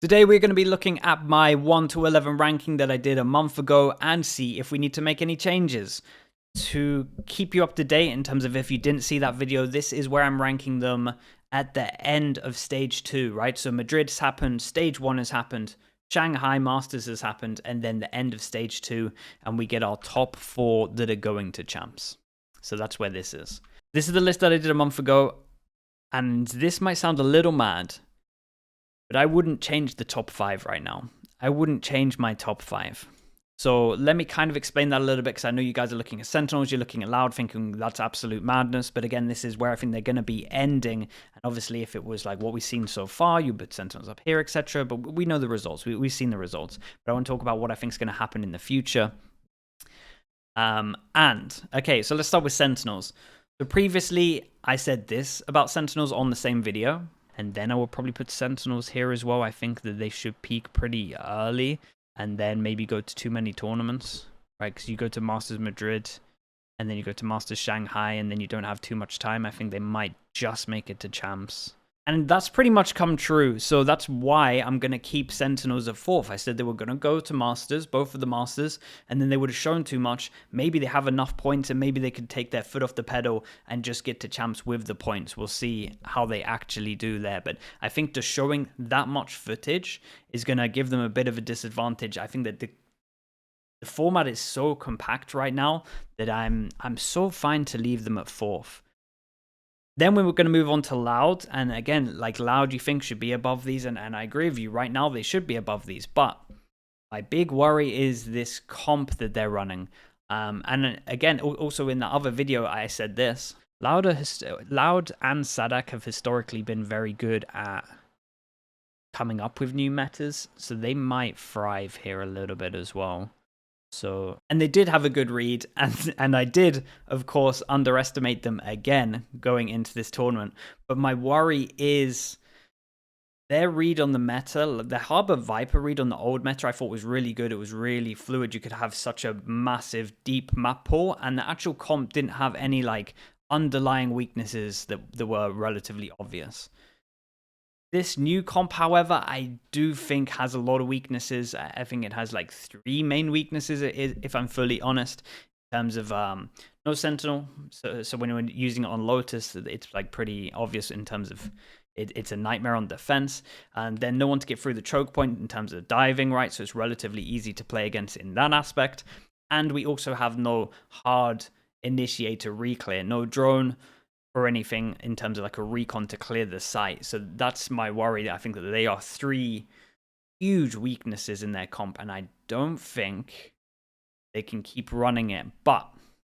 Today we're going to be looking at my 1 to 11 ranking that I did a month ago and see if we need to make any changes. To keep you up to date in terms of if you didn't see that video, this is where I'm ranking them at the end of stage 2, right? So Madrid's happened, stage 1 has happened, Shanghai Masters has happened, and then the end of stage 2, and we get our top 4 that are going to champs. So that's where this is. This is the list that I did a month ago, and this might sound a little mad, but I wouldn't change the top 5 right now. I wouldn't change my top 5. So let me kind of explain that a little bit, because I know you guys are looking at Sentinels, you're looking at Loud, thinking that's absolute madness. But again, this is where I think they're going to be ending. And obviously, if it was like what we've seen so far, you put Sentinels up here, etc. But we know the results. We've seen the results. But I want to talk about what I think is going to happen in the future. Okay, so let's start with Sentinels. So previously, I said this about Sentinels on the same video. And then I will probably put Sentinels here as well. I think that they should peak pretty early and then maybe go to too many tournaments, right? Because you go to Masters Madrid and then you go to Masters Shanghai and then you don't have too much time. I think they might just make it to champs. And that's pretty much come true. So that's why I'm going to keep Sentinels at 4th. I said they were going to go to Masters, both of the Masters, and then they would have shown too much. Maybe they have enough points and maybe they could take their foot off the pedal and just get to champs with the points. We'll see how they actually do there. But I think just showing that much footage is going to give them a bit of a disadvantage. I think that the format is so compact right now that I'm so fine to leave them at 4th. Then we were going to move on to Loud, and again, like Loud you think should be above these, and I agree with you, right now they should be above these, but my big worry is this comp that they're running. And again, also in the other video I said this, Loud and Sadak have historically been very good at coming up with new metas, so they might thrive here a little bit as well. So, and they did have a good read, and I did, of course, underestimate them again going into this tournament. But my worry is their read on the meta, the Harbor Viper read on the old meta, I thought was really good. It was really fluid. You could have such a massive, deep map pool, and the actual comp didn't have any like underlying weaknesses that were relatively obvious. This new comp, however, I do think has a lot of weaknesses. I think it has like 3 main weaknesses, if I'm fully honest, in terms of no Sentinel. So when you're using it on Lotus, it's like pretty obvious in terms of it's a nightmare on defense. And then no one to get through the choke point in terms of diving, right? So it's relatively easy to play against in that aspect. And we also have no hard initiator reclear, no drone or anything in terms of like a recon to clear the site. So that's my worry. I think that they are 3 huge weaknesses in their comp, and I don't think they can keep running it. But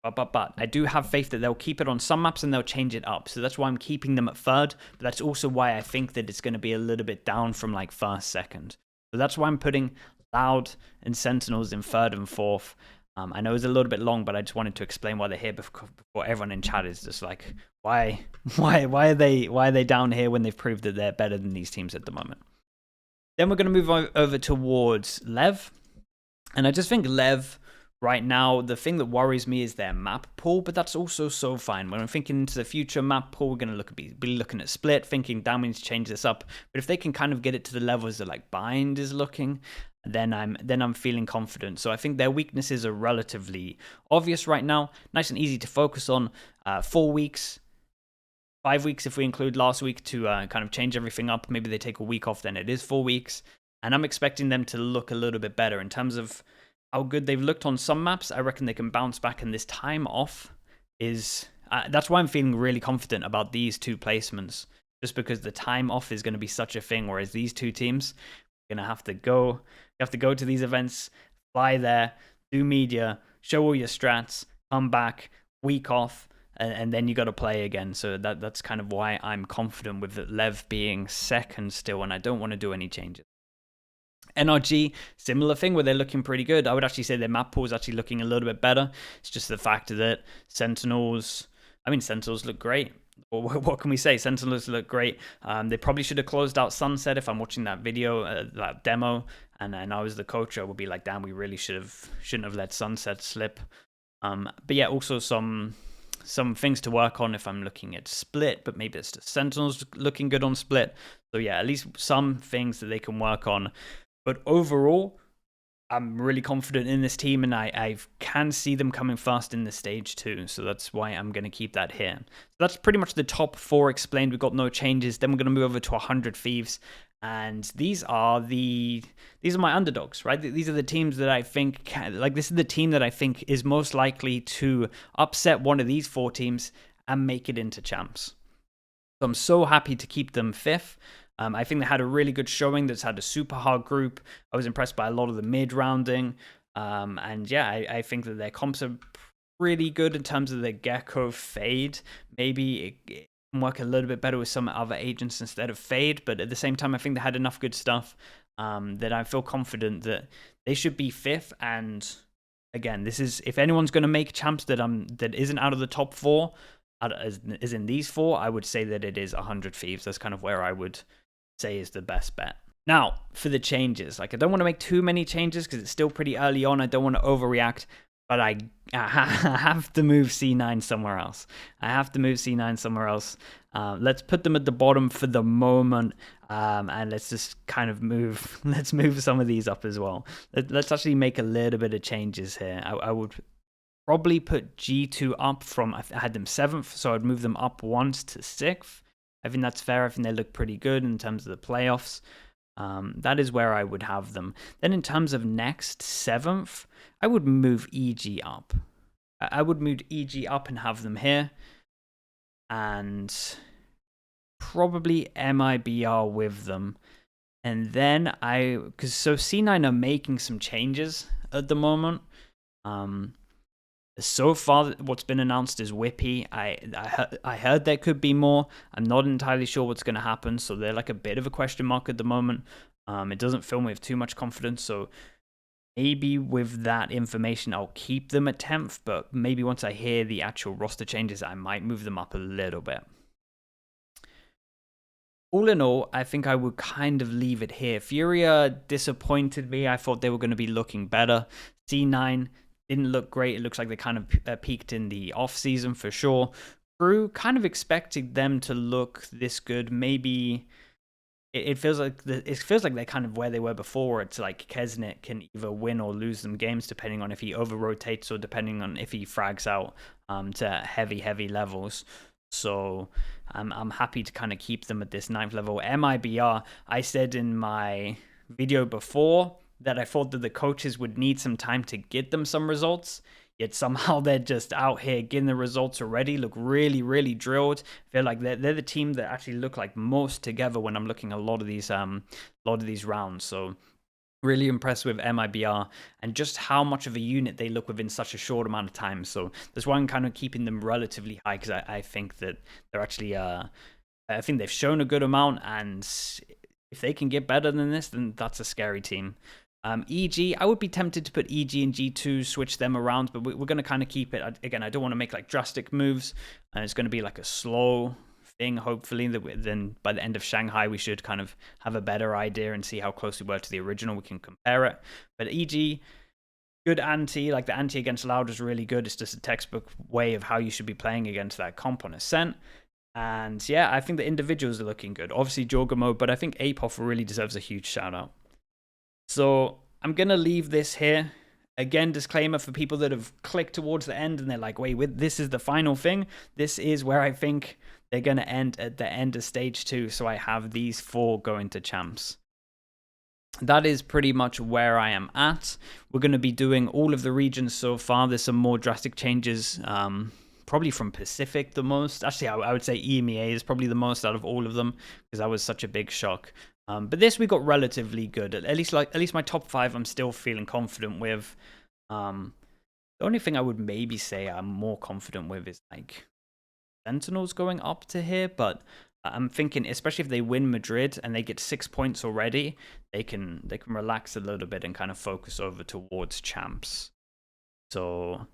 I do have faith that they'll keep it on some maps and they'll change it up. So that's why I'm keeping them at 3rd. But that's also why I think that it's going to be a little bit down from like 1st, 2nd. So that's why I'm putting Loud and Sentinels in 3rd and 4th. I know it's a little bit long, but I just wanted to explain why they're here before everyone in chat is just like, why are they down here when they've proved that they're better than these teams at the moment? Then we're going to move over towards Lev, and I just think Lev right now, the thing that worries me is their map pool, but that's also so fine. When I'm thinking into the future map pool, we're going to be looking at Split, thinking damn, we need to change this up. But if they can kind of get it to the levels that like Bind is looking, then I'm feeling confident. So I think their weaknesses are relatively obvious right now, nice and easy to focus on. 4 weeks, 5 weeks if we include last week to kind of change everything up. Maybe they take a week off, then it is 4 weeks. And I'm expecting them to look a little bit better in terms of how good they've looked on some maps. I reckon they can bounce back, and this time off is that's why I'm feeling really confident about these 2 placements, just because the time off is going to be such a thing, whereas these 2 teams are going to have to go to these events, fly there, do media, show all your strats, come back, week off, and then you got to play again. So that's kind of why I'm confident with Lev being 2nd still, and I don't want to do any changes. NRG, similar thing where they're looking pretty good. I would actually say their map pool is actually looking a little bit better. It's just the fact that Sentinels look great. What can we say? Sentinels look great. They probably should have closed out Sunset. If I'm watching that video, that demo, and I was the coach, I would be like, damn, we really shouldn't have let Sunset slip. But yeah, also some things to work on if I'm looking at Split, but maybe it's the Sentinels looking good on Split. So yeah, at least some things that they can work on. But overall, I'm really confident in this team, and I can see them coming fast in the stage too. So that's why I'm going to keep that here. So that's pretty much the top 4 explained. We've got no changes. Then we're going to move over to 100 Thieves. And these are my underdogs, right? These are the teams that I think this is the team that I think is most likely to upset one of these 4 teams and make it into champs. So I'm so happy to keep them 5th. I think they had a really good showing. That's had a super hard group. I was impressed by a lot of the mid rounding. And yeah, I think that their comps are pretty good in terms of the Gecko Fade. Maybe it can work a little bit better with some other agents instead of Fade. But at the same time, I think they had enough good stuff that I feel confident that they should be 5th. And again, this is, if anyone's going to make champs that isn't out of the top 4, as in these 4, I would say that it is 100 Thieves. That's kind of where I would say is the best bet. Now, for the changes, I don't want to make too many changes because it's still pretty early on. I don't want to overreact, but I have to move C9 somewhere else. Let's put them at the bottom for the moment, and let's just kind of move. Let's move some of these up as well. Let's actually make a little bit of changes here. I would probably put G2 up from, I had them 7th, so I'd move them up once to 6th. I think that's fair. I think they look pretty good in terms of the playoffs. That is where I would have them. Then in terms of next, 7th, I would move EG up. I would move EG up and have them here. And probably MIBR with them. And then so C9 are making some changes at the moment. So far, what's been announced is Whippy. I heard there could be more. I'm not entirely sure what's going to happen, so they're like a bit of a question mark at the moment. It doesn't fill me with too much confidence, so maybe with that information, I'll keep them at 10th, but maybe once I hear the actual roster changes, I might move them up a little bit. All in all, I think I would kind of leave it here. Furia disappointed me. I thought they were going to be looking better. C9 didn't look great. It looks like they kind of peaked in the off season for sure. Crew, kind of expecting them to look this good. Maybe it feels like they're kind of where they were before. It's like Kesnet can either win or lose them games depending on if he over rotates or depending on if he frags out to heavy levels. So I'm happy to kind of keep them at this 9th level. MIBR, I said in my video before that I thought that the coaches would need some time to get them some results, yet somehow they're just out here getting the results already, look really drilled. I feel like they're the team that actually look like most together when I'm looking at a lot of these rounds. So really impressed with MIBR and just how much of a unit they look within such a short amount of time. So that's why I'm kind of keeping them relatively high, because I think that they're actually I think they've shown a good amount, and if they can get better than this, then that's a scary team. EG, I would be tempted to put EG and G2, switch them around, but we're going to kind of keep it. Again, I don't want to make like drastic moves, and it's going to be like a slow thing. Hopefully, then by the end of Shanghai, we should kind of have a better idea and see how close we were to the original. We can compare it. But EG, good anti, like the anti against Loud is really good. It's just a textbook way of how you should be playing against that comp on Ascent. And yeah, I think the individuals are looking good. Obviously, Jorgamo, but I think Apoth really deserves a huge shout out. So I'm going to leave this here. Again, disclaimer for people that have clicked towards the end and they're like, wait, this is the final thing. This is where I think they're going to end at the end of stage 2. So I have these 4 going to champs. That is pretty much where I am at. We're going to be doing all of the regions so far. There's some more drastic changes, probably from Pacific the most. Actually, I would say EMEA is probably the most out of all of them, because that was such a big shock. But this we got relatively good. At least my top 5 I'm still feeling confident with. The only thing I would maybe say I'm more confident with is like Sentinels going up to here, but I'm thinking, especially if they win Madrid and they get 6 points already, they can relax a little bit and kind of focus over towards champs. So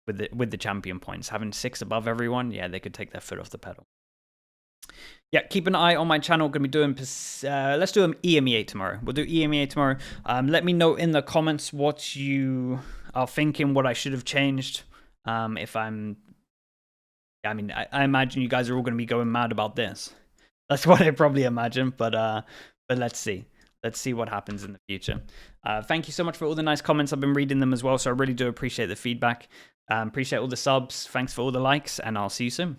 with the champion points, having 6 above everyone, yeah, they could take their foot off the pedal. Yeah, keep an eye on my channel. Going to be doing, let's do an EMEA tomorrow. We'll do EMEA tomorrow. Let me know in the comments what you are thinking, what I should have changed. I imagine you guys are all going to be going mad about this. That's what I probably imagine, but let's see. Let's see what happens in the future. Thank you so much for all the nice comments. I've been reading them as well, so I really do appreciate the feedback. Appreciate all the subs. Thanks for all the likes, and I'll see you soon.